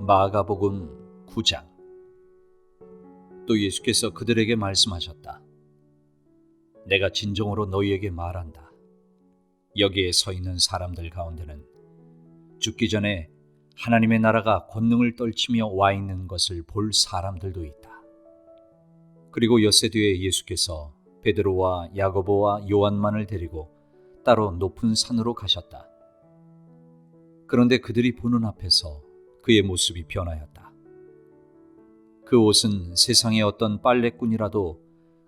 마가복음 9장. 또 예수께서 그들에게 말씀하셨다. 내가 진정으로 너희에게 말한다. 여기에 서 있는 사람들 가운데는 죽기 전에 하나님의 나라가 권능을 떨치며 와 있는 것을 볼 사람들도 있다. 그리고 엿새 뒤에 예수께서 베드로와 야고보와 요한만을 데리고 따로 높은 산으로 가셨다. 그런데 그들이 보는 앞에서 그의 모습이 변하였다. 그 옷은 세상의 어떤 빨래꾼이라도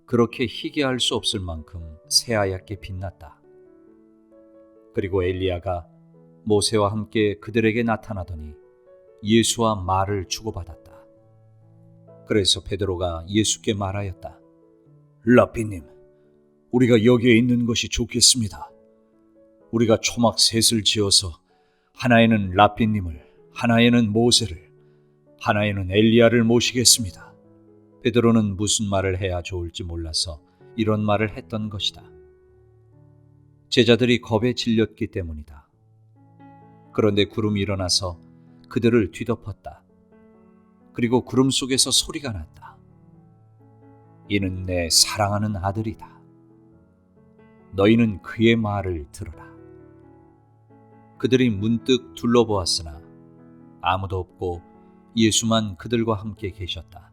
그렇게 희게 할 수 없을 만큼 새하얗게 빛났다. 그리고 엘리야가 모세와 함께 그들에게 나타나더니 예수와 말을 주고받았다. 그래서 베드로가 예수께 말하였다. 라삐님, 우리가 여기에 있는 것이 좋겠습니다. 우리가 초막 셋을 지어서 하나에는 라삐님을, 하나에는 모세를, 하나에는 엘리야를 모시겠습니다. 베드로는 무슨 말을 해야 좋을지 몰라서 이런 말을 했던 것이다. 제자들이 겁에 질렸기 때문이다. 그런데 구름이 일어나서 그들을 뒤덮었다. 그리고 구름 속에서 소리가 났다. 이는 내 사랑하는 아들이다. 너희는 그의 말을 들으라. 그들이 문득 둘러보았으나 아무도 없고 예수만 그들과 함께 계셨다.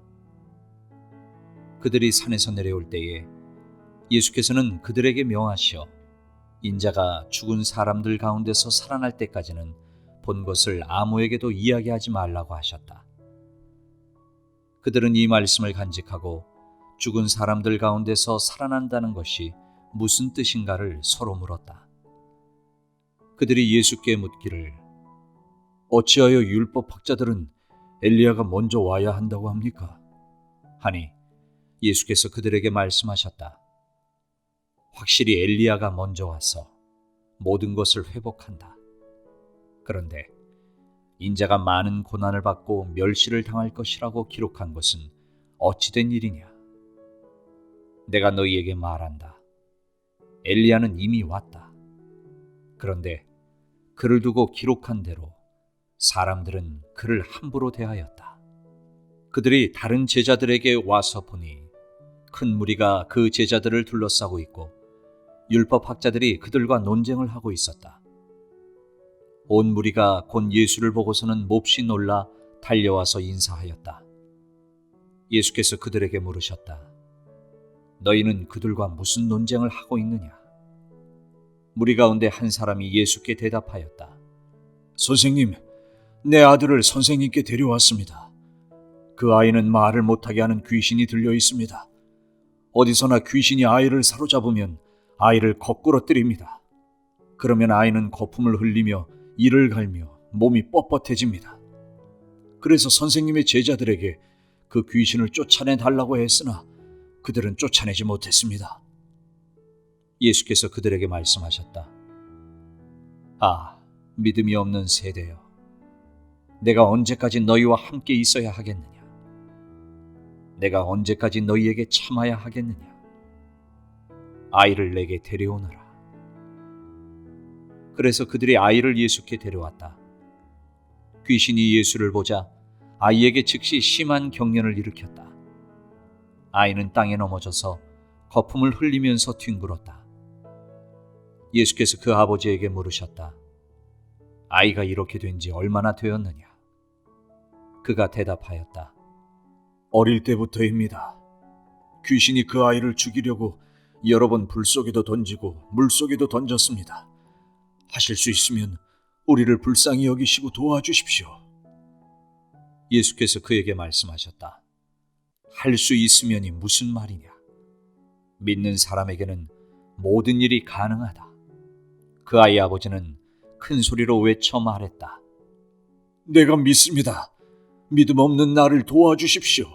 그들이 산에서 내려올 때에 예수께서는 그들에게 명하시어 인자가 죽은 사람들 가운데서 살아날 때까지는 본 것을 아무에게도 이야기하지 말라고 하셨다. 그들은 이 말씀을 간직하고 죽은 사람들 가운데서 살아난다는 것이 무슨 뜻인가를 서로 물었다. 그들이 예수께 묻기를 어찌하여 율법학자들은 엘리야가 먼저 와야 한다고 합니까? 하니 예수께서 그들에게 말씀하셨다. 확실히 엘리야가 먼저 와서 모든 것을 회복한다. 그런데 인자가 많은 고난을 받고 멸시를 당할 것이라고 기록한 것은 어찌된 일이냐? 내가 너희에게 말한다. 엘리야는 이미 왔다. 그런데 그를 두고 기록한 대로 사람들은 그를 함부로 대하였다. 그들이 다른 제자들에게 와서 보니 큰 무리가 그 제자들을 둘러싸고 있고 율법학자들이 그들과 논쟁을 하고 있었다. 온 무리가 곧 예수를 보고서는 몹시 놀라 달려와서 인사하였다. 예수께서 그들에게 물으셨다. 너희는 그들과 무슨 논쟁을 하고 있느냐? 무리 가운데 한 사람이 예수께 대답하였다. 선생님, 내 아들을 선생님께 데려왔습니다. 그 아이는 말을 못하게 하는 귀신이 들려 있습니다. 어디서나 귀신이 아이를 사로잡으면 아이를 거꾸로 때립니다. 그러면 아이는 거품을 흘리며 이를 갈며 몸이 뻣뻣해집니다. 그래서 선생님의 제자들에게 그 귀신을 쫓아내달라고 했으나 그들은 쫓아내지 못했습니다. 예수께서 그들에게 말씀하셨다. 아, 믿음이 없는 세대여. 내가 언제까지 너희와 함께 있어야 하겠느냐? 내가 언제까지 너희에게 참아야 하겠느냐? 아이를 내게 데려오너라. 그래서 그들이 아이를 예수께 데려왔다. 귀신이 예수를 보자 아이에게 즉시 심한 경련을 일으켰다. 아이는 땅에 넘어져서 거품을 흘리면서 뒹굴었다. 예수께서 그 아버지에게 물으셨다. 아이가 이렇게 된 지 얼마나 되었느냐? 그가 대답하였다. 어릴 때부터입니다. 귀신이 그 아이를 죽이려고 여러 번 불 속에도 던지고 물 속에도 던졌습니다. 하실 수 있으면 우리를 불쌍히 여기시고 도와주십시오. 예수께서 그에게 말씀하셨다. 할 수 있으면이 무슨 말이냐? 믿는 사람에게는 모든 일이 가능하다. 그 아이 아버지는 큰 소리로 외쳐 말했다. 내가 믿습니다. 믿음 없는 나를 도와주십시오.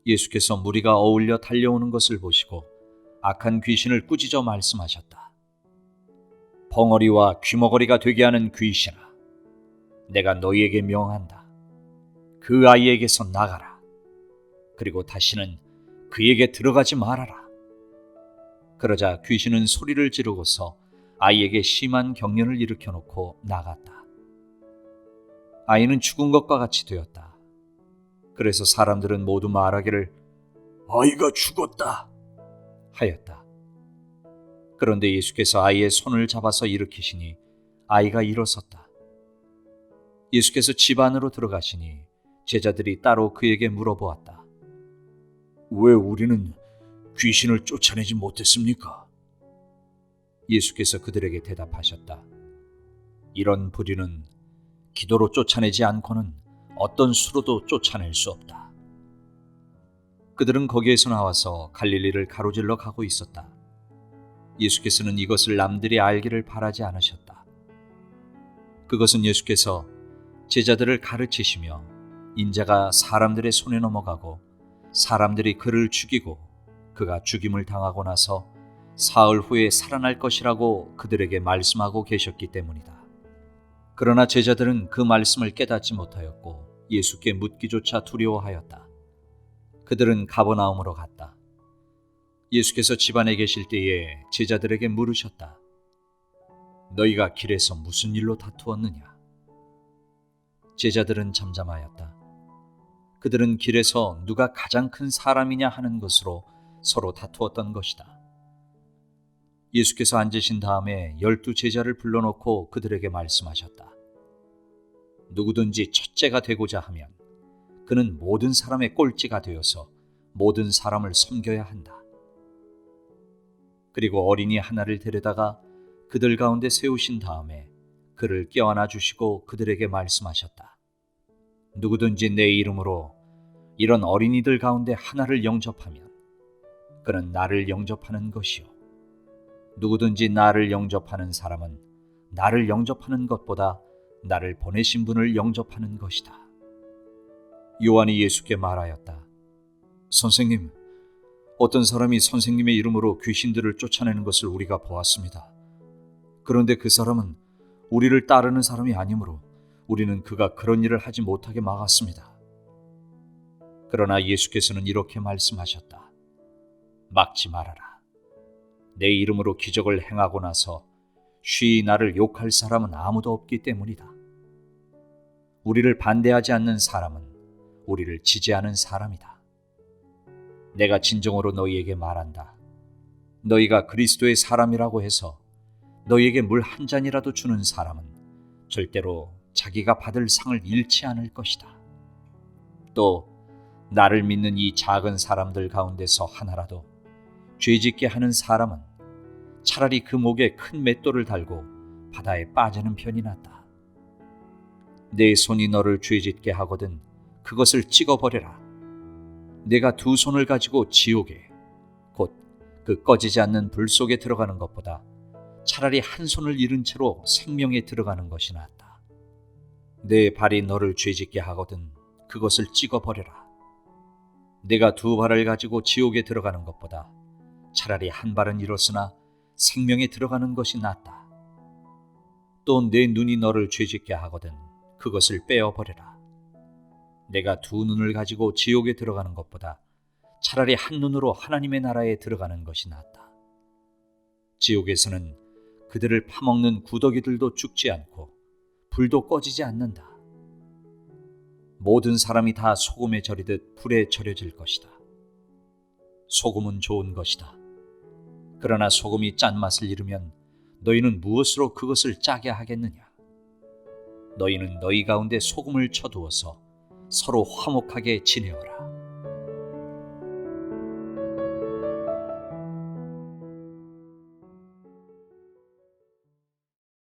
예수께서 무리가 어울려 달려오는 것을 보시고 악한 귀신을 꾸짖어 말씀하셨다. 벙어리와 귀머거리가 되게 하는 귀신아, 내가 너희에게 명한다. 그 아이에게서 나가라. 그리고 다시는 그에게 들어가지 말아라. 그러자 귀신은 소리를 지르고서 아이에게 심한 경련을 일으켜 놓고 나갔다. 아이는 죽은 것과 같이 되었다. 그래서 사람들은 모두 말하기를 아이가 죽었다 하였다. 그런데 예수께서 아이의 손을 잡아서 일으키시니 아이가 일어섰다. 예수께서 집 안으로 들어가시니 제자들이 따로 그에게 물어보았다. 왜 우리는 귀신을 쫓아내지 못했습니까? 예수께서 그들에게 대답하셨다. 이런 부류는 기도로 쫓아내지 않고는 어떤 수로도 쫓아낼 수 없다. 그들은 거기에서 나와서 갈릴리를 가로질러 가고 있었다. 예수께서는 이것을 남들이 알기를 바라지 않으셨다. 그것은 예수께서 제자들을 가르치시며 인자가 사람들의 손에 넘어가고 사람들이 그를 죽이고 그가 죽임을 당하고 나서 사흘 후에 살아날 것이라고 그들에게 말씀하고 계셨기 때문이다. 그러나 제자들은 그 말씀을 깨닫지 못하였고 예수께 묻기조차 두려워하였다. 그들은 가버나움으로 갔다. 예수께서 집안에 계실 때에 제자들에게 물으셨다. 너희가 길에서 무슨 일로 다투었느냐? 제자들은 잠잠하였다. 그들은 길에서 누가 가장 큰 사람이냐 하는 것으로 서로 다투었던 것이다. 예수께서 앉으신 다음에 12 제자를 불러놓고 그들에게 말씀하셨다. 누구든지 첫째가 되고자 하면 그는 모든 사람의 꼴찌가 되어서 모든 사람을 섬겨야 한다. 그리고 어린이 하나를 데려다가 그들 가운데 세우신 다음에 그를 껴안아 주시고 그들에게 말씀하셨다. 누구든지 내 이름으로 이런 어린이들 가운데 하나를 영접하면 그는 나를 영접하는 것이요. 누구든지 나를 영접하는 사람은 나를 영접하는 것보다 나를 보내신 분을 영접하는 것이다. 요한이 예수께 말하였다. 선생님, 어떤 사람이 선생님의 이름으로 귀신들을 쫓아내는 것을 우리가 보았습니다. 그런데 그 사람은 우리를 따르는 사람이 아니므로 우리는 그가 그런 일을 하지 못하게 막았습니다. 그러나 예수께서는 이렇게 말씀하셨다. 막지 말아라. 내 이름으로 기적을 행하고 나서 쉬이 나를 욕할 사람은 아무도 없기 때문이다. 우리를 반대하지 않는 사람은 우리를 지지하는 사람이다. 내가 진정으로 너희에게 말한다. 너희가 그리스도의 사람이라고 해서 너희에게 물 한 잔이라도 주는 사람은 절대로 자기가 받을 상을 잃지 않을 것이다. 또 나를 믿는 이 작은 사람들 가운데서 하나라도 죄짓게 하는 사람은 차라리 그 목에 큰 맷돌을 달고 바다에 빠지는 편이 낫다. 내 손이 너를 죄짓게 하거든 그것을 찍어버려라. 내가 2 손을 가지고 지옥에 곧 그 꺼지지 않는 불 속에 들어가는 것보다 차라리 1 손을 잃은 채로 생명에 들어가는 것이 낫다. 내 발이 너를 죄짓게 하거든 그것을 찍어버려라. 내가 2 발을 가지고 지옥에 들어가는 것보다 차라리 1 발은 잃었으나 생명에 들어가는 것이 낫다. 또 내 눈이 너를 죄짓게 하거든 그것을 빼어버려라. 내가 2 눈을 가지고 지옥에 들어가는 것보다 차라리 1 눈으로 하나님의 나라에 들어가는 것이 낫다. 지옥에서는 그들을 파먹는 구더기들도 죽지 않고 불도 꺼지지 않는다. 모든 사람이 다 소금에 절이듯 불에 절여질 것이다. 소금은 좋은 것이다. 그러나 소금이 짠맛을 잃으면 너희는 무엇으로 그것을 짜게 하겠느냐? 너희는 너희 가운데 소금을 쳐두어서 서로 화목하게 지내어라.